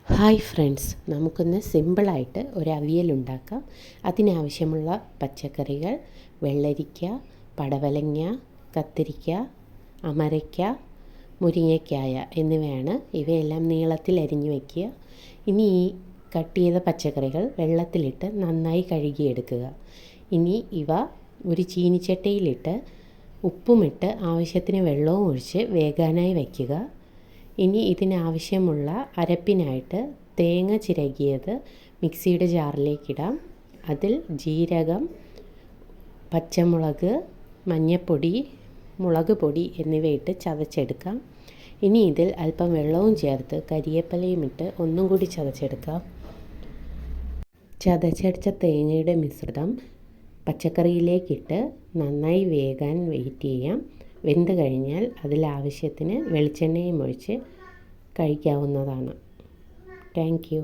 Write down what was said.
Hi friends, നമുക്കൊന്ന് സിമ്പിളായിട്ട് ഒരു അവിയൽ ഉണ്ടാക്കാം. അതിനാവശ്യമുള്ള പച്ചക്കറികൾ വെള്ളരിക്ക, പടവലങ്ങ, കത്തിരിക്ക, അമരയ്ക്ക, മുരിങ്ങയ്ക്കായ എന്നിവയാണ്. ഇവയെല്ലാം നീളത്തിൽ അരിഞ്ഞു വയ്ക്കുക. ഇനി ഈ കട്ട് ചെയ്ത പച്ചക്കറികൾ വെള്ളത്തിലിട്ട് നന്നായി കഴുകിയെടുക്കുക. ഇനി ഇവ ഒരു ചീനിച്ചട്ടിയിലിട്ട് ഉപ്പുമിട്ട് ആവശ്യത്തിന് വെള്ളവും ഒഴിച്ച് വേകാനായി വയ്ക്കുക. ഇനി ഇതിനാവശ്യമുള്ള അരപ്പിനായിട്ട് തേങ്ങ ചിരകിയത് മിക്സിയുടെ ജാറിലേക്കിടാം. അതിൽ ജീരകം, പച്ചമുളക്, മഞ്ഞൾപ്പൊടി, മുളക് പൊടി എന്നിവയിട്ട് ചതച്ചെടുക്കാം. ഇനി ഇതിൽ അല്പം വെള്ളവും ചേർത്ത് കരിയേപ്പിലയും ഇട്ട് ഒന്നും കൂടി ചതച്ചെടുക്കാം. ചതച്ചടിച്ച തേങ്ങയുടെ മിശ്രിതം പച്ചക്കറിയിലേക്കിട്ട് നന്നായി വേകാൻ വെയിറ്റ് ചെയ്യാം. വെന്ത് കഴിഞ്ഞാൽ അതിലാവശ്യത്തിന് വെളിച്ചെണ്ണയും ഒഴിച്ച് കഴിക്കാവുന്നതാണ്. Thank you.